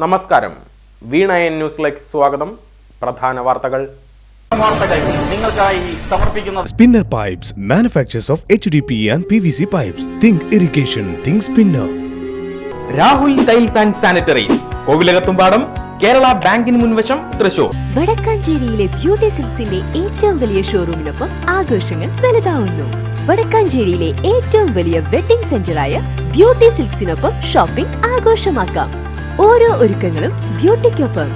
നമസ്കാരം. വീണ എൻ ന്യൂസിലേക്ക് സ്വാഗതം. പ്രധാന വാർത്തകൾ നിങ്ങൾക്കായി സമർപ്പിക്കുന്നത് Spinner Pipes, manufacturers of HDPE and PVC pipes. Think irrigation, think Spinner. Rahul tiles and sanitaries, Kovilakathumpadam, Kerala ബാങ്കിന് മുൻവശം, തൃശൂർ. വടക്കാഞ്ചേരിയിലെ ബ്യൂട്ടി സിൽക്സിന്റെ ഏറ്റവും വലിയ ഷോറൂമിനൊപ്പം ആഘോഷങ്ങൾ വലുതാവുന്നു. വടക്കാഞ്ചേരിയിലെ ഏറ്റവും വലിയ വെഡിംഗ് സെന്ററായ ബ്യൂട്ടി സിൽക്സിനൊപ്പം ഷോപ്പിംഗ് ആഘോഷമാക്കാം. ഓരോ ഒരുക്കങ്ങളും ബ്യൂട്ടിക്കൊപ്പം.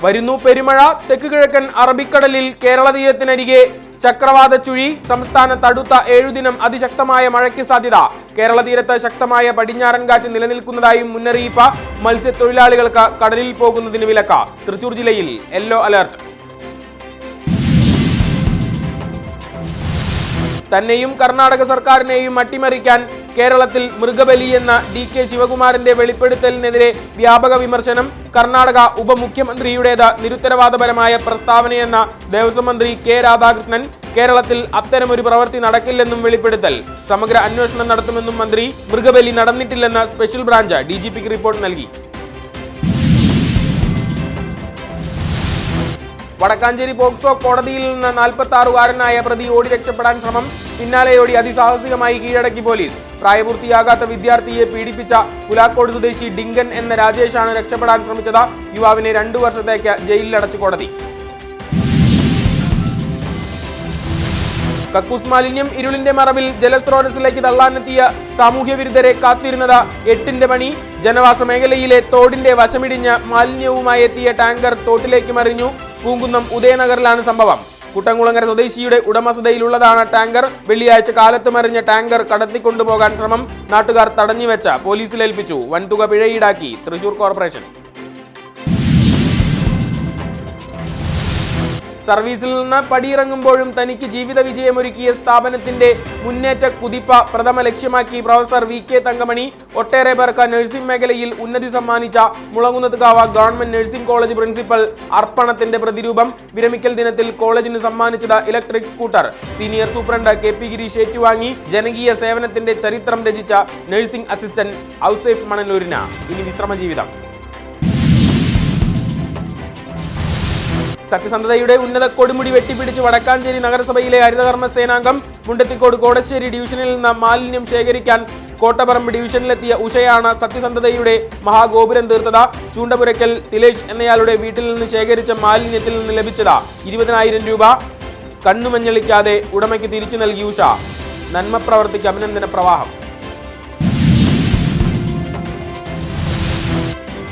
വരുന്നു പെരുമഴ. തെക്ക് കിഴക്കൻ അറബിക്കടലിൽ കേരള തീരത്തിനരികെ ചക്രവാത ചുഴി. സംസ്ഥാനത്ത് അടുത്ത 7 ദിനം അതിശക്തമായ മഴയ്ക്ക് സാധ്യത. കേരള തീരത്ത് ശക്തമായ പടിഞ്ഞാറൻ കാറ്റ് നിലനിൽക്കുന്നതായും മുന്നറിയിപ്പ്. മത്സ്യത്തൊഴിലാളികൾക്ക് കടലിൽ പോകുന്നതിന് വിലക്ക്. തൃശൂർ ജില്ലയിൽ യെല്ലോ അലർട്ട്. തന്നെയും കർണാടക സർക്കാരിനെയും അട്ടിമറിക്കാൻ കേരളത്തിൽ മൃഗബലി എന്ന DK ശിവകുമാറിന്റെ വെളിപ്പെടുത്തലിനെതിരെ വ്യാപക വിമർശനം. കർണാടക ഉപമുഖ്യമന്ത്രിയുടേത് നിരുത്തരവാദപരമായ പ്രസ്താവനയെന്ന ദേവസ്വം മന്ത്രി K രാധാകൃഷ്ണൻ. കേരളത്തിൽ അത്തരമൊരു പ്രവൃത്തി നടക്കില്ലെന്നും വെളിപ്പെടുത്തൽ. സമഗ്ര അന്വേഷണം നടത്തുമെന്നും മന്ത്രി. മൃഗബലി നടന്നിട്ടില്ലെന്ന് സ്പെഷ്യൽ ബ്രാഞ്ച് DGPക്ക് റിപ്പോർട്ട് നൽകി. വടക്കാഞ്ചേരി പോക്സോ കോടതിയിൽ നിന്ന് 46-കാരനായ പ്രതി ഓടി രക്ഷപ്പെടാൻ ശ്രമം. പിന്നാലെയോടി അതിസാഹസികമായി കീഴടക്കി പോലീസ്. പ്രായപൂർത്തിയാകാത്ത വിദ്യാർത്ഥിയെ പീഡിപ്പിച്ച പുലാക്കോട് സ്വദേശി ഡിങ്കൻ എന്ന രാജേഷാണ് രക്ഷപ്പെടാൻ ശ്രമിച്ചത്. യുവാവിനെ 2 വർഷത്തേക്ക് ജയിലിലടച്ചു കോടതി. കക്കൂസ് മാലിന്യം ഇരുളിന്റെ മറവിൽ ജലസ്രോതസ്സിലേക്ക് തള്ളാനെത്തിയ സാമൂഹ്യ വിരുദ്ധരെ കാത്തിരുന്നത് 8ന്റെ പണി. ജനവാസ മേഖലയിലെ തോടിന്റെ വശമിടിഞ്ഞ് മാലിന്യവുമായി എത്തിയ ടാങ്കർ തോട്ടിലേക്ക് മറിഞ്ഞു. പൂങ്കുന്നം ഉദയനഗറിലാണ് സംഭവം. കുട്ടംകുളങ്ങര സ്വദേശിയുടെ ഉടമസ്ഥതയിലുള്ളതാണ് ടാങ്കർ. വെള്ളിയാഴ്ച കാലത്ത് മറിഞ്ഞ ടാങ്കർ കടത്തിക്കൊണ്ടുപോകാൻ ശ്രമം നാട്ടുകാർ തടഞ്ഞുവെച്ച് പോലീസിലേൽപ്പിച്ചു. വൻതുക പിഴ ഈടാക്കി തൃശൂർ കോർപ്പറേഷൻ. സർവീസിൽ നിന്ന് പടിയിറങ്ങുമ്പോഴും തനിക്ക് ജീവിത വിജയമൊരുക്കിയ സ്ഥാപനത്തിന്റെ മുന്നേറ്റ കുതിപ്പ പ്രഥമ ലക്ഷ്യമാക്കി പ്രൊഫസർ VK തങ്കമണി. ഒട്ടേറെ പേർക്ക് നഴ്സിംഗ് മേഖലയിൽ ഉന്നതി സമ്മാനിച്ച മുളങ്ങുന്നത്കാവ് ഗവൺമെന്റ് നഴ്സിംഗ് കോളേജ് പ്രിൻസിപ്പൽ അർപ്പണത്തിന്റെ പ്രതിരൂപം. വിരമിക്കൽ ദിനത്തിൽ കോളേജിന് സമ്മാനിച്ചത് electric scooter. Senior superintendent KP Girish ഏറ്റുവാങ്ങി. ജനകീയ സേവനത്തിന്റെ ചരിത്രം രചിച്ച നഴ്സിംഗ് അസിസ്റ്റന്റ് ഔസേഫ് മണലൂരിന് ഇനി വിശ്രമ ജീവിതം. സത്യസന്ധതയുടെ ഉന്നത കൊടുമുടി വെട്ടിപ്പിടിച്ച് വടക്കാഞ്ചേരി നഗരസഭയിലെ ഹരിതകർമ്മ സേനാംഗം. മുണ്ടത്തിക്കോട് കോടശ്ശേരി ഡിവിഷനിൽ നിന്ന് മാലിന്യം ശേഖരിക്കാൻ കോട്ടപ്പറമ്പ് ഡിവിഷനിലെത്തിയ ഉഷയാണ് സത്യസന്ധതയുടെ മഹാഗോപുരം തീർത്തത്. ചൂണ്ടപുരയ്ക്കൽ തിലേഷ് എന്നയാളുടെ വീട്ടിൽ നിന്ന് ശേഖരിച്ച മാലിന്യത്തിൽ നിന്ന് ലഭിച്ചത് 20,000 രൂപ. കണ്ണുമഞ്ഞളിക്കാതെ ഉടമയ്ക്ക് തിരിച്ചു നൽകി ഉഷ. നന്മ പ്രവർത്തിക്ക് അഭിനന്ദന പ്രവാഹം.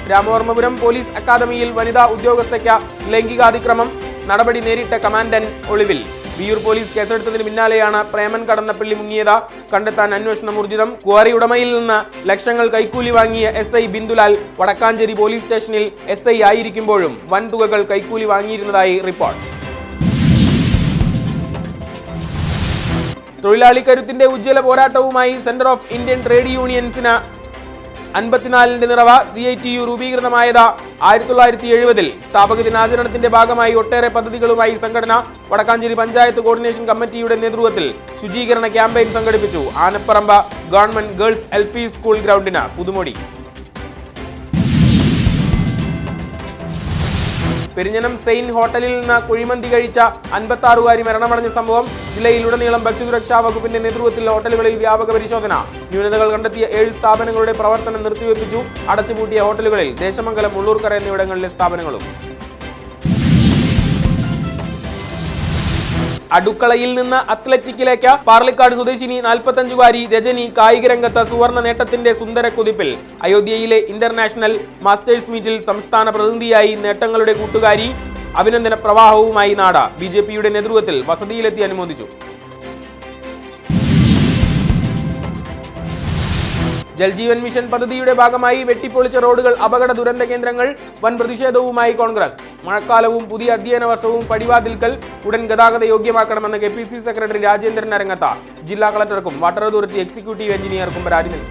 രാമവർമ്മപുരം പോലീസ് അക്കാദമിയിൽ വനിതാ ഉദ്യോഗസ്ഥയ്ക്ക് ലൈംഗികാതിക്രമം. നടപടി നേരിട്ട കമാൻഡന്റ് ഒളിവിൽ. വിയൂർ പോലീസ് കേസെടുത്തതിന് പിന്നാലെയാണ് പ്രേമൻ കടന്നപ്പള്ളി മുങ്ങിയത്. കണ്ടെത്താൻ അന്വേഷണം ഊർജിതം. ക്വാറി ഉടമയിൽ നിന്ന് ലക്ഷങ്ങൾ കൈക്കൂലി വാങ്ങിയ SI ബിന്ദുലാൽ വടക്കാഞ്ചേരി പോലീസ് സ്റ്റേഷനിൽ SI ആയിരിക്കുമ്പോഴും വൻതുകകൾ കൈക്കൂലി വാങ്ങിയിരുന്നതായി റിപ്പോർട്ട്. തൊഴിലാളി കരുത്തിന്റെ ഉജ്ജ്വല പോരാട്ടവുമായി centre of Indian trade യൂണിയൻസിന് 54ന്റെ Niravu. CITU രൂപീകൃതമായത് 1970. സ്ഥാപക ദിനാചരണത്തിന്റെ ഭാഗമായി ഒട്ടേറെ പദ്ധതികളുമായി സംഘടന. വടക്കാഞ്ചേരി പഞ്ചായത്ത് കോർഡിനേഷൻ കമ്മിറ്റിയുടെ നേതൃത്വത്തിൽ ശുചീകരണ ക്യാമ്പയിൻ സംഘടിപ്പിച്ചു. Anapparamba government girls LP school ഗ്രൗണ്ടിന് പുതുമൊഴി. പെരിഞ്ഞനം സെയിൻ ഹോട്ടലിൽ നിന്ന് കുഴിമന്തി കഴിച്ച 56-കാരി മരണമടഞ്ഞ സംഭവം. ജില്ലയിലുടനീളം ഭക്ഷ്യസുരക്ഷാ വകുപ്പിന്റെ നേതൃത്വത്തിൽ ഹോട്ടലുകളിൽ വ്യാപക പരിശോധന. ന്യൂനതകൾ കണ്ടെത്തിയ 7 സ്ഥാപനങ്ങളുടെ പ്രവർത്തനം നിർത്തിവെപ്പിച്ചു. അടച്ചുപൂട്ടിയ ഹോട്ടലുകളിൽ ദേശമംഗലം, ഉള്ളൂർക്കര എന്നിവിടങ്ങളിലെ സ്ഥാപനങ്ങളും. അടുക്കളയിൽ നിന്ന് അത്ലറ്റിക്കിലേക്ക്. പാർലിക്കാട് സ്വദേശിനി 45-കാരി രജനി കായിക രംഗത്ത് സുവർണ നേട്ടത്തിന്റെ സുന്ദര കുതിപ്പിൽ. അയോധ്യയിലെ ഇന്റർനാഷണൽ മാസ്റ്റേഴ്സ് മീറ്റിൽ സംസ്ഥാന പ്രതിനിധിയായി നേട്ടങ്ങളുടെ കൂട്ടുകാരി. അഭിനന്ദന പ്രവാഹവുമായി നാട്. BJPയുടെ നേതൃത്വത്തിൽ വസതിയിലെത്തി അനുമോദിച്ചു. ജൽജീവൻ മിഷൻ പദ്ധതിയുടെ ഭാഗമായി വെട്ടിപ്പൊളിച്ച റോഡുകൾ അപകട ദുരന്ത കേന്ദ്രങ്ങൾ. വൻ പ്രതിഷേധവുമായി കോൺഗ്രസ്. മഴക്കാലവും പുതിയ അധ്യയന വർഷവും പടിവാതിൽക്കൽ. ഉടൻ ഗതാഗത യോഗ്യമാക്കണമെന്ന് KPCC സെക്രട്ടറി രാജേന്ദ്രൻ രംഗത്ത്. ജില്ലാ കളക്ടർക്കും വാട്ടർ അതോറിറ്റി എക്സിക്യൂട്ടീവ് എഞ്ചിനീയർക്കും പരാതി നൽകി.